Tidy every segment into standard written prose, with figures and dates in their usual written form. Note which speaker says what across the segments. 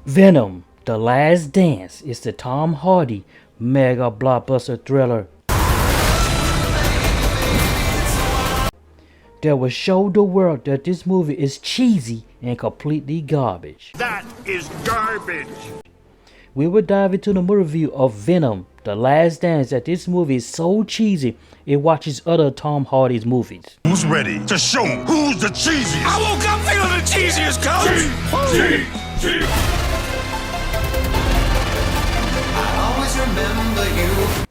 Speaker 1: Venom: The Last Dance is the Tom Hardy mega blockbuster thriller that will show the world that this movie is cheesy and completely garbage.
Speaker 2: That is garbage!
Speaker 1: We will dive into the movie review of Venom: The Last Dance. That this movie is so cheesy it watches other Tom Hardy's movies.
Speaker 2: Who's ready to show who's the cheesiest? I woke up feeling the cheesiest, coach!
Speaker 3: I always remember you.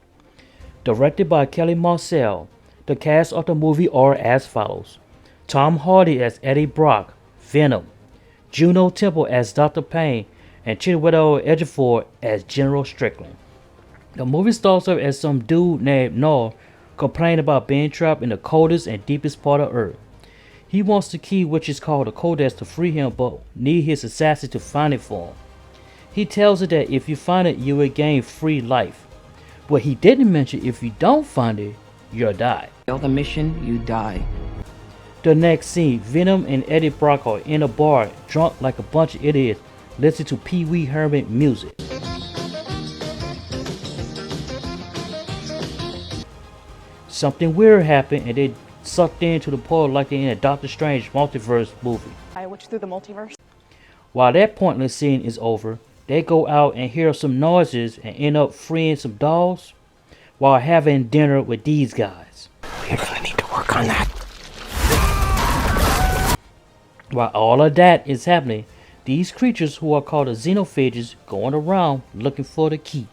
Speaker 1: Directed by Kelly Marcel, the cast of the movie are as follows: Tom Hardy as Eddie Brock, Venom; Juno Temple as Dr. Payne; and Chiwetel Ejiofor as General Strickland. The movie starts off as some dude named Noah complaining about being trapped in the coldest and deepest part of Earth. He wants the key, which is called the codex, to free him, but need his assassin to find it for him. He tells her that if you find it, you will gain free life. But he didn't mention if you don't find it, you'll die.
Speaker 4: Fail the mission, you die.
Speaker 1: The next scene, Venom and Eddie Brock are in a bar, drunk like a bunch of idiots, listening to Pee Wee Herman music. Something weird happened and they sucked into the portal like they're in a Doctor Strange multiverse movie.
Speaker 5: Which through the multiverse.
Speaker 1: While that pointless scene is over, they go out and hear some noises and end up freeing some dolls while having dinner with these guys.
Speaker 4: We're gonna need to work on that.
Speaker 1: While all of that is happening, these creatures who are called the xenophages going around looking for the key.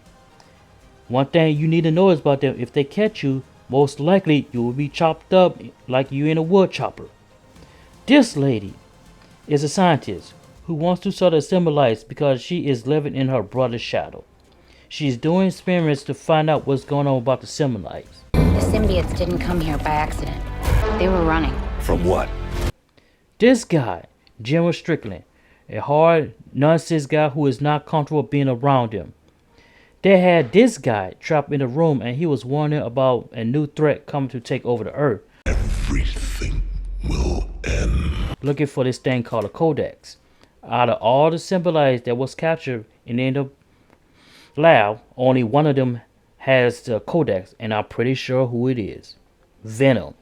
Speaker 1: One thing you need to know is about them: if they catch you, most likely you will be chopped up like you in a wood chopper. This lady is a scientist who wants to study symbolites because she is living in her brother's shadow. She is doing experiments to find out what's going on about the symbolites.
Speaker 6: The symbiotes didn't come here by accident. They were running.
Speaker 2: From what?
Speaker 1: This guy, General Strickland, a hard, nonsense guy who is not comfortable being around him. They had this guy trapped in a room and he was warning about a new threat coming to take over the earth.
Speaker 2: Everything will end.
Speaker 1: Looking for this thing called a codex. Out of all the symbolites that was captured in the lab, only one of them has the codex, and I'm pretty sure who it is. Venom.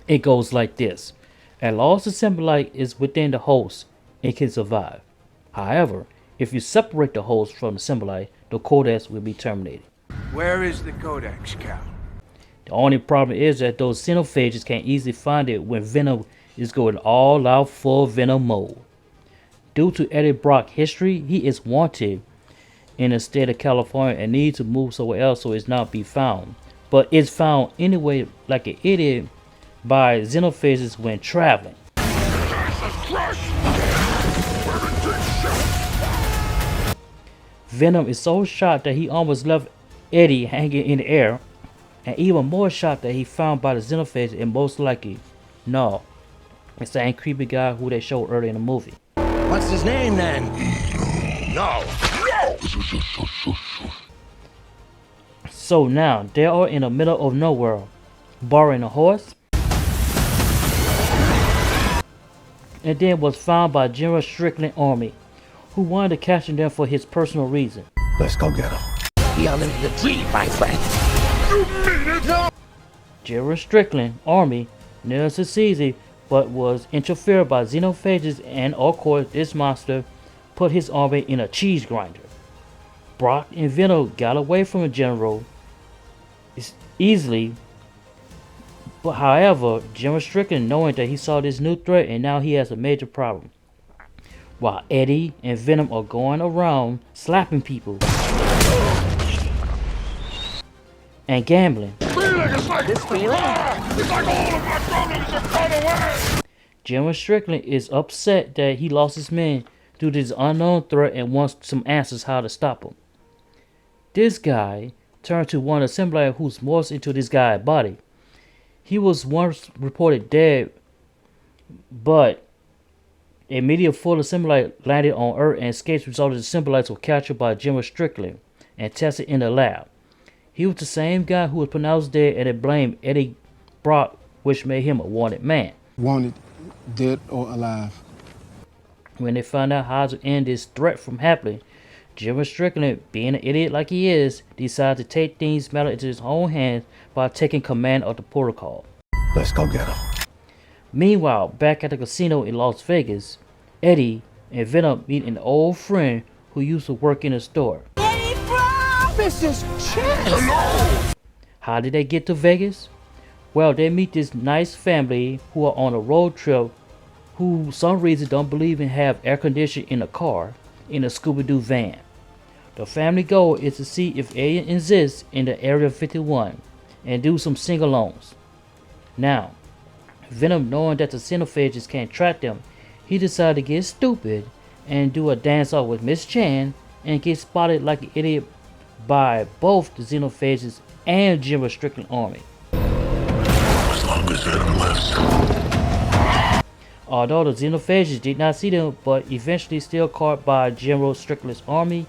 Speaker 1: It goes like this: as long as the symbolite is within the host, it can survive. However, if you separate the host from the symbolite, the codex will be terminated.
Speaker 7: Where is the codex, Cal?
Speaker 1: The only problem is that those xenophages can easily find it when Venom is going all out full Venom mode. Due to Eddie Brock's history, he is wanted in the state of California and needs to move somewhere else so it's not be found. But it's found anyway like an idiot by xenophages when traveling. Venom is so shocked that he almost left Eddie hanging in the air, and even more shocked that he found by the xenophage, and most likely, no, it's the same creepy guy who they showed earlier in the movie.
Speaker 7: What's his name then?
Speaker 2: No!
Speaker 1: So now they are in the middle of nowhere, borrowing a horse, and then was found by General Strickland army, who wanted to capture them for his personal reason.
Speaker 2: Let's go get him.
Speaker 4: We are living the dream, my friend.
Speaker 1: General Strickland army nearly succeeded, but was interfered by xenophages, and of course this monster put his army in a cheese grinder. Brock and Venom got away from the general easily, but however, General Strickland, knowing that he saw this new threat and now he has a major problem, while Eddie and Venom are going around slapping people and gambling. General Strickland is upset that he lost his men due to this unknown threat and wants some answers how to stop him. This guy turned to one of the symbiotes who's morphed into this guy's body. He was once reported dead, but a meteor full of symbiotes landed on Earth, and escapes resulted in symbiotes were captured by General Strickland and tested in the lab. He was the same guy who was pronounced dead, and they blamed Eddie Brock, which made him a wanted man.
Speaker 8: Wanted, dead or alive.
Speaker 1: When they find out how to end this threat from happening, General Strickland, being an idiot like he is, decides to take things matter into his own hands by taking command of the protocol.
Speaker 2: Let's go get him.
Speaker 1: Meanwhile, back at the casino in Las Vegas, Eddie and Venom meet an old friend who used to work in a store.
Speaker 7: Hey, bro! This is Chess!
Speaker 1: How did they get to Vegas? Well, they meet this nice family who are on a road trip who some reason don't believe in have air conditioning in a car in a Scooby-Doo van. The family goal is to see if alien exists in the Area 51 and do some sing-alongs. Now, Venom, knowing that the xenophages can't track them, he decided to get stupid and do a dance-off with Miss Chan and get spotted like an idiot by both the xenophages and General Strickland army.
Speaker 2: As long as Venom lives.
Speaker 1: Although the xenophages did not see them, but eventually still caught by General Strickland's army,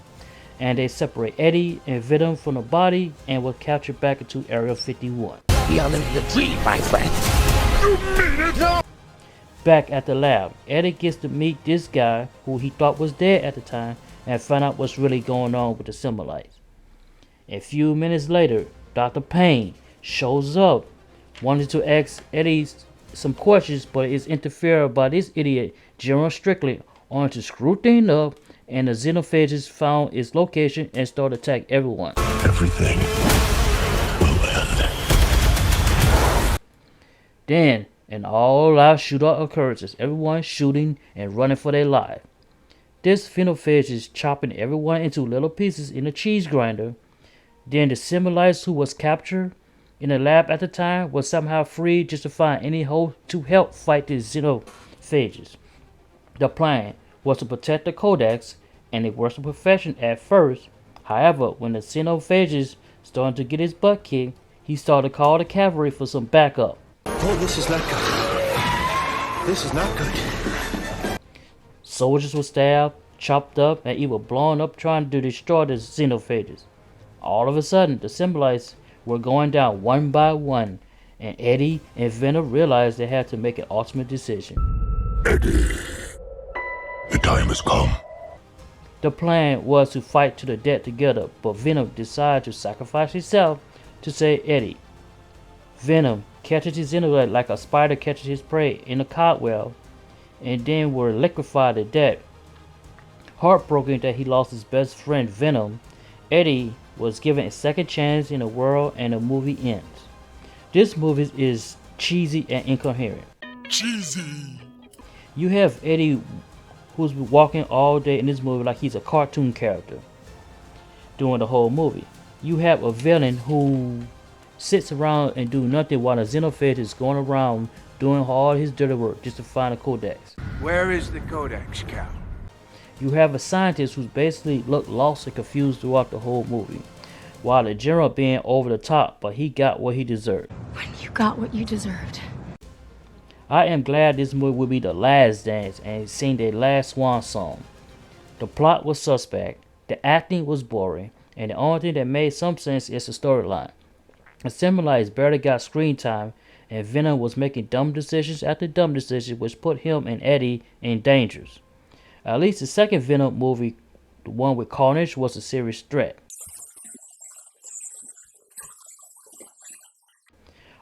Speaker 1: and they separate Eddie and Venom from the body and were captured back into Area 51.
Speaker 4: We are living the dream, my friend.
Speaker 1: Back at the lab, Eddie gets to meet this guy who he thought was dead at the time and find out what's really going on with the symbolites. A few minutes later, Dr. Payne shows up, wanting to ask Eddie some questions, but is interfered by this idiot General Strickland on to screw things up, and the xenophages found its location and start attack everyone.
Speaker 2: Everything will end.
Speaker 1: Then an all-out shootout occurs as everyone shooting and running for their life. This xenophage is chopping everyone into little pieces in a cheese grinder. Then the symbolites who was captured in the lab at the time was somehow freed just to find any hope to help fight the xenophages. The plan was to protect the codex, and it was a profession at first. However, when the xenophages started to get his butt kicked, he started to call the cavalry for some backup.
Speaker 7: Oh, this is not good. This is not good.
Speaker 1: Soldiers were stabbed, chopped up, and even blown up trying to destroy the xenophages. All of a sudden, the symbolites were going down one by one, and Eddie and Venom realized they had to make an ultimate decision.
Speaker 2: Eddie, the time has come.
Speaker 1: The plan was to fight to the death together, but Venom decided to sacrifice himself to save Eddie. Venom catches his xenolite like a spider catches his prey in a cobweb, and then were liquefied to death. Heartbroken that he lost his best friend Venom, Eddie was given a second chance in the world, and the movie ends. This movie is cheesy and incoherent.
Speaker 2: Cheesy.
Speaker 1: You have Eddie who's been walking all day in this movie like he's a cartoon character during the whole movie. You have a villain who sits around and do nothing while the xenophage is going around doing all his dirty work just to find a codex.
Speaker 7: Where is the codex, Cal?
Speaker 1: You have a scientist who's basically looked lost and confused throughout the whole movie, while the general being over the top, but he got what he deserved.
Speaker 6: When you got what you deserved.
Speaker 1: I am glad this movie will be the last dance and sing their last swan song. The plot was suspect, the acting was boring, and the only thing that made some sense is the storyline. The symbolites barely got screen time, and Venom was making dumb decisions after dumb decisions, which put him and Eddie in dangers. At least the second Venom movie, the one with Carnage, was a serious threat.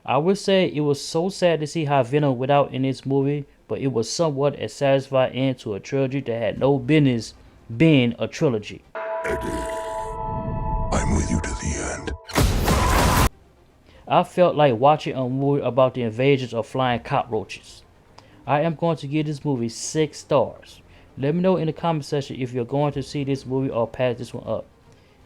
Speaker 1: I would say it was so sad to see how Venom went out in this movie, but it was somewhat a satisfying end to a trilogy that had no business being a trilogy.
Speaker 2: Eddie, I'm with you to the end.
Speaker 1: I felt like watching a movie about the invasions of flying cockroaches. I am going to give this movie 6 stars. Let me know in the comment section if you're going to see this movie or pass this one up.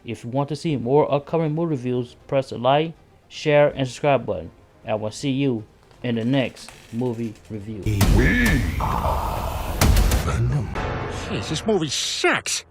Speaker 1: If you want to see more upcoming movie reviews, press the like, share, and subscribe button. I will see you in the next movie review.
Speaker 2: We are Venom.
Speaker 7: Jeez, this movie sucks.